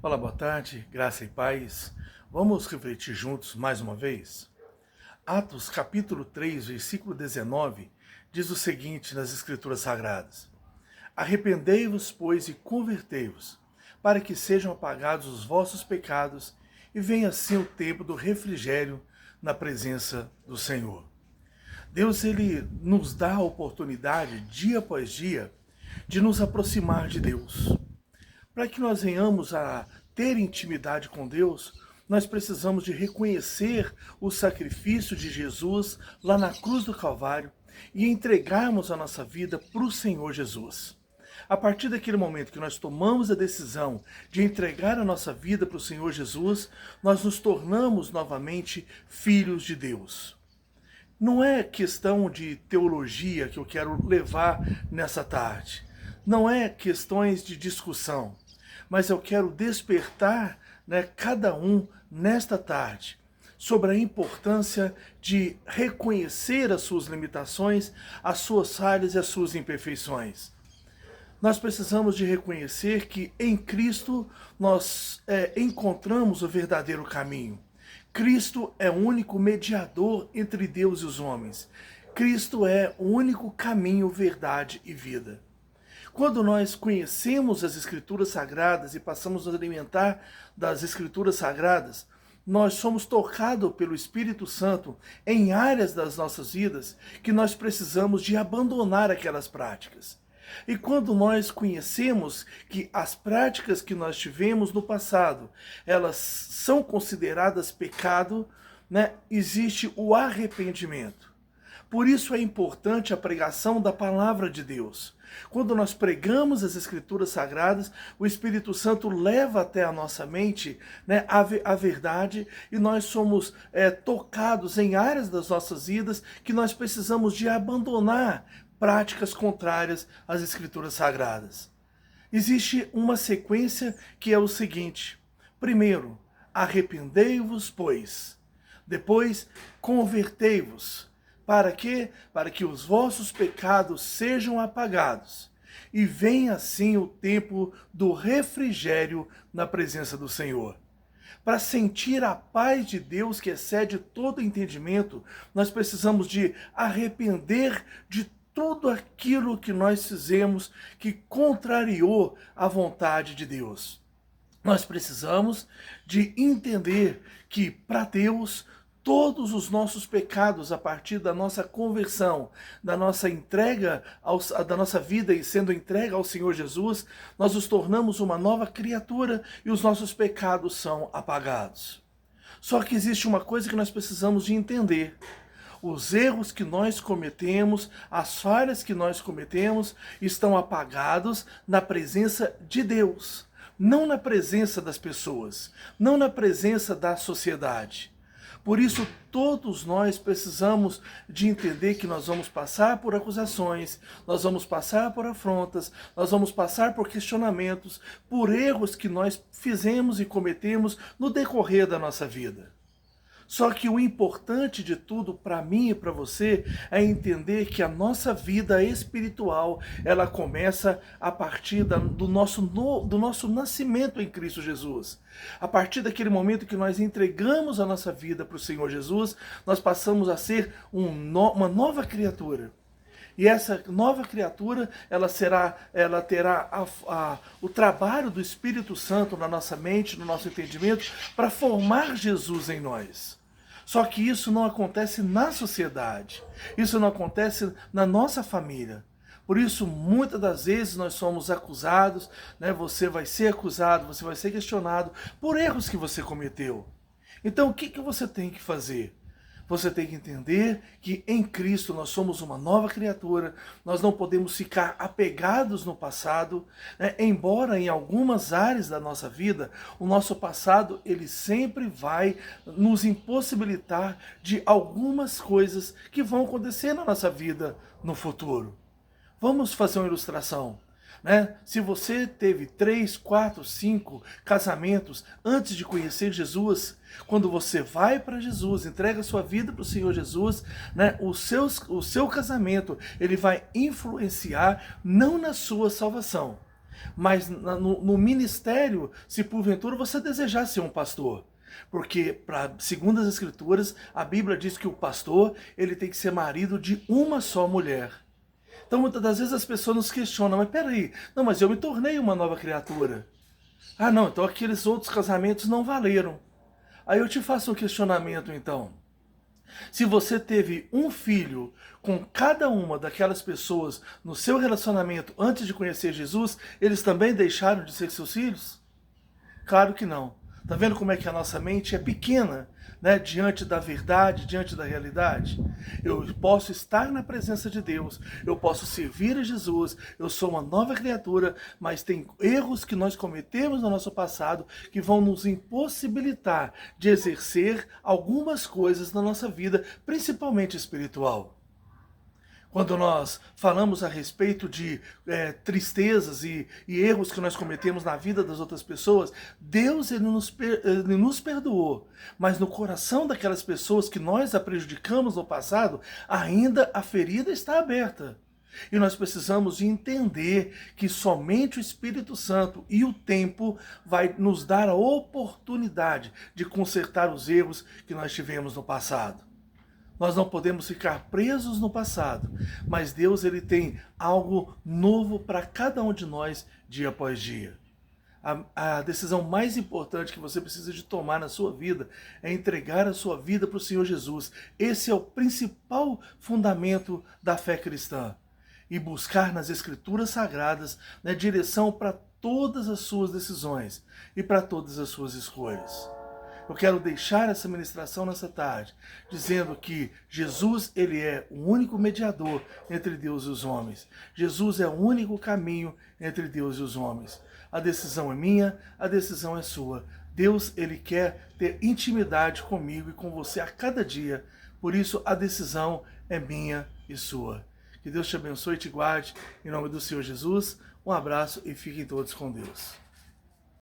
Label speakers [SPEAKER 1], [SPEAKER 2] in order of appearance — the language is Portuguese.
[SPEAKER 1] Olá, boa tarde, graça e paz. Vamos refletir juntos mais uma vez? Atos capítulo 3, versículo 19, diz o seguinte nas Escrituras Sagradas: Arrependei-vos, pois, e convertei-vos, para que sejam apagados os vossos pecados, e venha assim o tempo do refrigério na presença do Senhor. Deus, ele nos dá a oportunidade, dia após dia, de nos aproximar de Deus. Para que nós venhamos a ter intimidade com Deus, nós precisamos de reconhecer o sacrifício de Jesus lá na cruz do Calvário e entregarmos a nossa vida para o Senhor Jesus. A partir daquele momento que nós tomamos a decisão de entregar a nossa vida para o Senhor Jesus, nós nos tornamos novamente filhos de Deus. Não é questão de teologia que eu quero levar nessa tarde. Não é questões de discussão. Mas eu quero despertar, cada um nesta tarde sobre a importância de reconhecer as suas limitações, as suas falhas e as suas imperfeições. Nós precisamos de reconhecer que em Cristo nós encontramos o verdadeiro caminho. Cristo é o único mediador entre Deus e os homens. Cristo é o único caminho, verdade e vida. Quando nós conhecemos as Escrituras Sagradas e passamos a alimentar das Escrituras Sagradas, nós somos tocados pelo Espírito Santo em áreas das nossas vidas que nós precisamos de abandonar aquelas práticas. E quando nós conhecemos que as práticas que nós tivemos no passado, elas são consideradas pecado, existe o arrependimento. Por isso é importante a pregação da palavra de Deus. Quando nós pregamos as Escrituras Sagradas, o Espírito Santo leva até a nossa mente a verdade e nós somos tocados em áreas das nossas vidas que nós precisamos de abandonar práticas contrárias às Escrituras Sagradas. Existe uma sequência que é o seguinte: primeiro, arrependei-vos, pois. Depois, convertei-vos. Para quê? Para que os vossos pecados sejam apagados e venha assim o tempo do refrigério na presença do Senhor. Para sentir a paz de Deus que excede todo entendimento, nós precisamos de arrepender de tudo aquilo que nós fizemos que contrariou a vontade de Deus. Nós precisamos de entender que para Deus todos os nossos pecados, a partir da nossa conversão, da nossa entrega, da nossa vida e sendo entregue ao Senhor Jesus, nós nos tornamos uma nova criatura e os nossos pecados são apagados. Só que existe uma coisa que nós precisamos de entender. Os erros que nós cometemos, as falhas que nós cometemos, estão apagados na presença de Deus, não na presença das pessoas, não na presença da sociedade. Por isso, todos nós precisamos de entender que nós vamos passar por acusações, nós vamos passar por afrontas, nós vamos passar por questionamentos, por erros que nós fizemos e cometemos no decorrer da nossa vida. Só que o importante de tudo para mim e para você é entender que a nossa vida espiritual, ela começa a partir do nosso nascimento em Cristo Jesus. A partir daquele momento que nós entregamos a nossa vida para o Senhor Jesus, nós passamos a ser uma nova criatura. E essa nova criatura, ela terá o trabalho do Espírito Santo na nossa mente, no nosso entendimento, para formar Jesus em nós. Só que isso não acontece na sociedade, isso não acontece na nossa família. Por isso, muitas das vezes nós somos acusados, você vai ser acusado, você vai ser questionado por erros que você cometeu. Então, o que você tem que fazer? Você tem que entender que em Cristo nós somos uma nova criatura, nós não podemos ficar apegados no passado, embora em algumas áreas da nossa vida, o nosso passado ele sempre vai nos impossibilitar de algumas coisas que vão acontecer na nossa vida no futuro. Vamos fazer uma ilustração. Se você teve 3, 4, 5 casamentos antes de conhecer Jesus, quando você vai para Jesus, entrega a sua vida para o Senhor Jesus, o seu casamento ele vai influenciar não na sua salvação, Mas no ministério, se porventura você desejar ser um pastor, porque, segundo as Escrituras, a Bíblia diz que o pastor ele tem que ser marido de uma só mulher. Então, muitas das vezes as pessoas nos questionam, mas peraí, não, mas eu me tornei uma nova criatura. Ah, não, então aqueles outros casamentos não valeram. Aí eu te faço um questionamento, então. Se você teve um filho com cada uma daquelas pessoas no seu relacionamento antes de conhecer Jesus, eles também deixaram de ser seus filhos? Claro que não. Tá vendo como é que a nossa mente é pequena, né, diante da verdade, diante da realidade? Eu posso estar na presença de Deus, eu posso servir a Jesus, eu sou uma nova criatura, mas tem erros que nós cometemos no nosso passado que vão nos impossibilitar de exercer algumas coisas na nossa vida, principalmente espiritual. Quando nós falamos a respeito de tristezas e erros que nós cometemos na vida das outras pessoas, Deus ele nos perdoou. Mas no coração daquelas pessoas que nós a prejudicamos no passado, ainda a ferida está aberta. E nós precisamos entender que somente o Espírito Santo e o tempo vai nos dar a oportunidade de consertar os erros que nós tivemos no passado. Nós não podemos ficar presos no passado, mas Deus ele tem algo novo para cada um de nós dia após dia. A decisão mais importante que você precisa de tomar na sua vida é entregar a sua vida para o Senhor Jesus. Esse é o principal fundamento da fé cristã. E buscar nas Escrituras Sagradas na direção para todas as suas decisões e para todas as suas escolhas. Eu quero deixar essa ministração nessa tarde, dizendo que Jesus ele é o único mediador entre Deus e os homens. Jesus é o único caminho entre Deus e os homens. A decisão é minha, a decisão é sua. Deus ele quer ter intimidade comigo e com você a cada dia. Por isso a decisão é minha e sua. Que Deus te abençoe e te guarde. Em nome do Senhor Jesus, um abraço e fiquem todos com Deus.